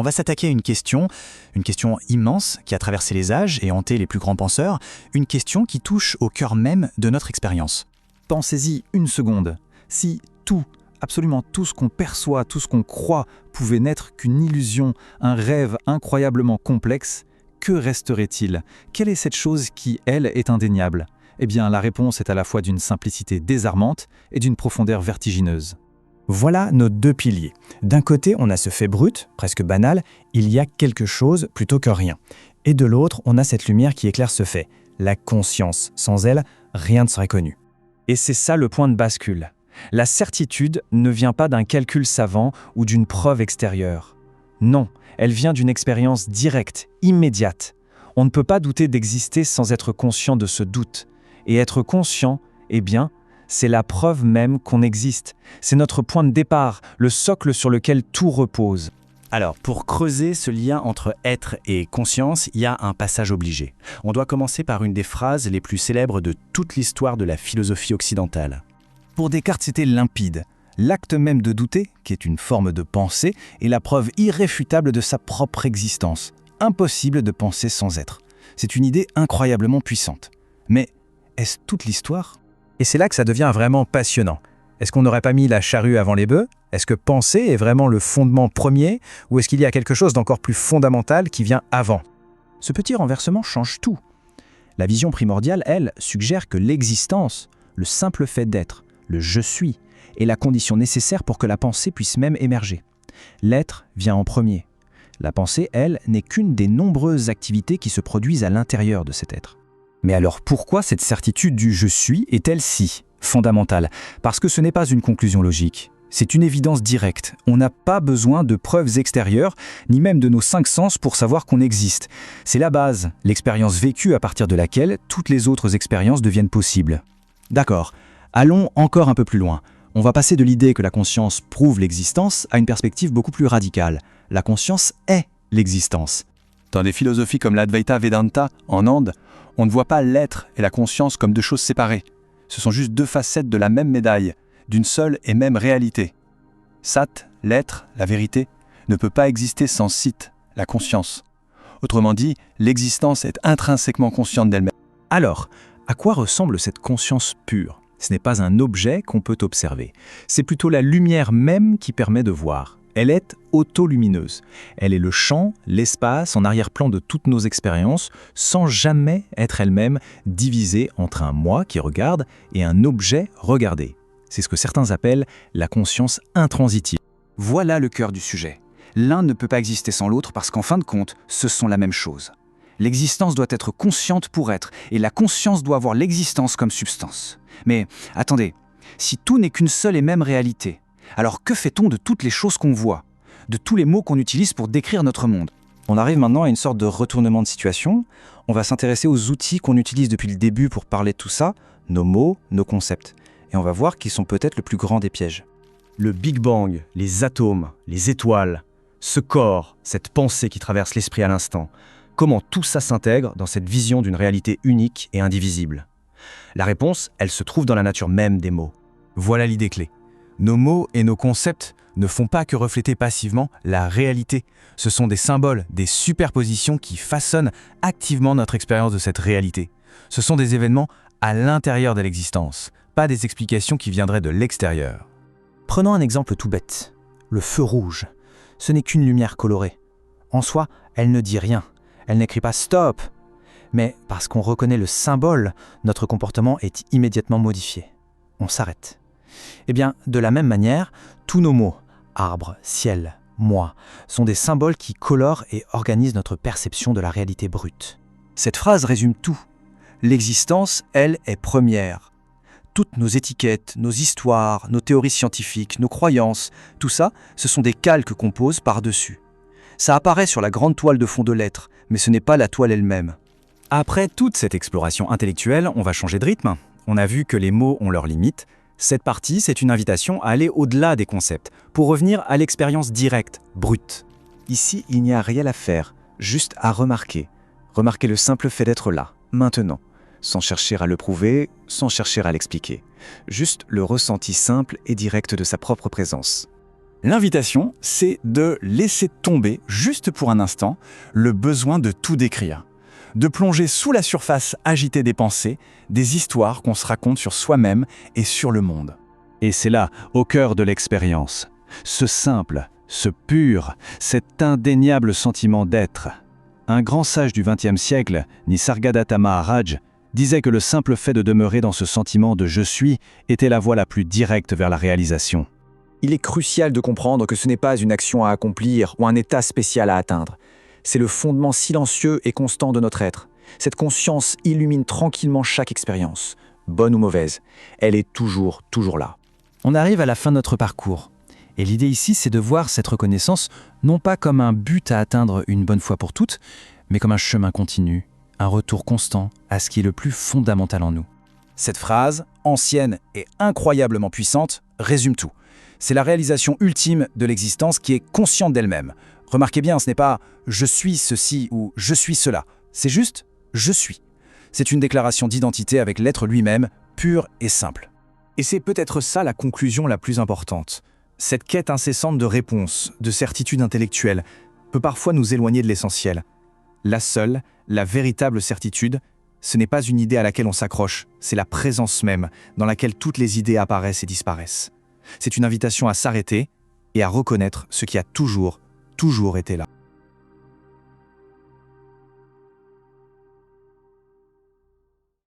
On va s'attaquer à une question immense qui a traversé les âges et hanté les plus grands penseurs, une question qui touche au cœur même de notre expérience. Pensez-y une seconde. Si tout, absolument tout ce qu'on perçoit, tout ce qu'on croit pouvait n'être qu'une illusion, un rêve incroyablement complexe, que resterait-il? Quelle est cette chose qui, elle, est indéniable? Eh bien, la réponse est à la fois d'une simplicité désarmante et d'une profondeur vertigineuse. Voilà nos deux piliers. D'un côté, on a ce fait brut, presque banal, il y a quelque chose plutôt que rien. Et de l'autre, on a cette lumière qui éclaire ce fait, la conscience. Sans elle, rien ne serait connu. Et c'est ça le point de bascule. La certitude ne vient pas d'un calcul savant ou d'une preuve extérieure. Non, elle vient d'une expérience directe, immédiate. On ne peut pas douter d'exister sans être conscient de ce doute. Et être conscient, eh bien, c'est la preuve même qu'on existe. C'est notre point de départ, le socle sur lequel tout repose. Alors, pour creuser ce lien entre être et conscience, il y a un passage obligé. On doit commencer par une des phrases les plus célèbres de toute l'histoire de la philosophie occidentale. Pour Descartes, c'était limpide. L'acte même de douter, qui est une forme de pensée, est la preuve irréfutable de sa propre existence. Impossible de penser sans être. C'est une idée incroyablement puissante. Mais est-ce toute l'histoire ? Et c'est là que ça devient vraiment passionnant. Est-ce qu'on n'aurait pas mis la charrue avant les bœufs ? Est-ce que penser est vraiment le fondement premier ? Ou est-ce qu'il y a quelque chose d'encore plus fondamental qui vient avant ? Ce petit renversement change tout. La vision primordiale, elle, suggère que l'existence, le simple fait d'être, le « je suis », est la condition nécessaire pour que la pensée puisse même émerger. L'être vient en premier. La pensée, elle, n'est qu'une des nombreuses activités qui se produisent à l'intérieur de cet être. Mais alors pourquoi cette certitude du « je suis » est-elle si fondamentale ? Parce que ce n'est pas une conclusion logique. C'est une évidence directe. On n'a pas besoin de preuves extérieures, ni même de nos 5 sens pour savoir qu'on existe. C'est la base, l'expérience vécue à partir de laquelle toutes les autres expériences deviennent possibles. D'accord, allons encore un peu plus loin. On va passer de l'idée que la conscience prouve l'existence à une perspective beaucoup plus radicale. La conscience est l'existence. Dans des philosophies comme l'Advaita Vedanta, en Inde, on ne voit pas l'être et la conscience comme deux choses séparées. Ce sont juste deux facettes de la même médaille, d'une seule et même réalité. Sat, l'être, la vérité, ne peut pas exister sans Sit, la conscience. Autrement dit, l'existence est intrinsèquement consciente d'elle-même. Alors, à quoi ressemble cette conscience pure ? Ce n'est pas un objet qu'on peut observer. C'est plutôt la lumière même qui permet de voir. Elle est autolumineuse. Elle est le champ, l'espace en arrière-plan de toutes nos expériences, sans jamais être elle-même divisée entre un moi qui regarde et un objet regardé. C'est ce que certains appellent la conscience intransitive. Voilà le cœur du sujet. L'un ne peut pas exister sans l'autre parce qu'en fin de compte, ce sont la même chose. L'existence doit être consciente pour être, et la conscience doit avoir l'existence comme substance. Mais attendez, si tout n'est qu'une seule et même réalité, alors que fait-on de toutes les choses qu'on voit, de tous les mots qu'on utilise pour décrire notre monde ? On arrive maintenant à une sorte de retournement de situation. On va s'intéresser aux outils qu'on utilise depuis le début pour parler de tout ça, nos mots, nos concepts. Et on va voir qu'ils sont peut-être le plus grand des pièges. Le Big Bang, les atomes, les étoiles, ce corps, cette pensée qui traverse l'esprit à l'instant, comment tout ça s'intègre dans cette vision d'une réalité unique et indivisible ? La réponse, elle se trouve dans la nature même des mots. Voilà l'idée clé. Nos mots et nos concepts ne font pas que refléter passivement la réalité. Ce sont des symboles, des superpositions qui façonnent activement notre expérience de cette réalité. Ce sont des événements à l'intérieur de l'existence, pas des explications qui viendraient de l'extérieur. Prenons un exemple tout bête. Le feu rouge. Ce n'est qu'une lumière colorée. En soi, elle ne dit rien. Elle n'écrit pas « stop ». Mais parce qu'on reconnaît le symbole, notre comportement est immédiatement modifié. On s'arrête. Eh bien, de la même manière, tous nos mots, arbre, ciel, moi, sont des symboles qui colorent et organisent notre perception de la réalité brute. Cette phrase résume tout. L'existence, elle, est première. Toutes nos étiquettes, nos histoires, nos théories scientifiques, nos croyances, tout ça, ce sont des calques qu'on pose par-dessus. Ça apparaît sur la grande toile de fond de l'être, mais ce n'est pas la toile elle-même. Après toute cette exploration intellectuelle, on va changer de rythme. On a vu que les mots ont leurs limites. Cette partie, c'est une invitation à aller au-delà des concepts, pour revenir à l'expérience directe, brute. Ici, il n'y a rien à faire, juste à remarquer. Remarquer le simple fait d'être là, maintenant, sans chercher à le prouver, sans chercher à l'expliquer. Juste le ressenti simple et direct de sa propre présence. L'invitation, c'est de laisser tomber, juste pour un instant, le besoin de tout décrire. De plonger sous la surface agitée des pensées, des histoires qu'on se raconte sur soi-même et sur le monde. Et c'est là, au cœur de l'expérience, ce simple, ce pur, cet indéniable sentiment d'être. Un grand sage du XXe siècle, Nisargadatta Maharaj, disait que le simple fait de demeurer dans ce sentiment de « je suis » était la voie la plus directe vers la réalisation. Il est crucial de comprendre que ce n'est pas une action à accomplir ou un état spécial à atteindre. C'est le fondement silencieux et constant de notre être. Cette conscience illumine tranquillement chaque expérience, bonne ou mauvaise. Elle est toujours là. On arrive à la fin de notre parcours. Et l'idée ici, c'est de voir cette reconnaissance non pas comme un but à atteindre une bonne fois pour toutes, mais comme un chemin continu, un retour constant à ce qui est le plus fondamental en nous. Cette phrase, ancienne et incroyablement puissante, résume tout. C'est la réalisation ultime de l'existence qui est consciente d'elle-même. Remarquez bien, ce n'est pas « je suis ceci » ou « je suis cela ». C'est juste « je suis ». C'est une déclaration d'identité avec l'être lui-même, pur et simple. Et c'est peut-être ça la conclusion la plus importante. Cette quête incessante de réponses, de certitude intellectuelle, peut parfois nous éloigner de l'essentiel. La seule, la véritable certitude, ce n'est pas une idée à laquelle on s'accroche, c'est la présence même dans laquelle toutes les idées apparaissent et disparaissent. C'est une invitation à s'arrêter et à reconnaître ce qui a toujours été là.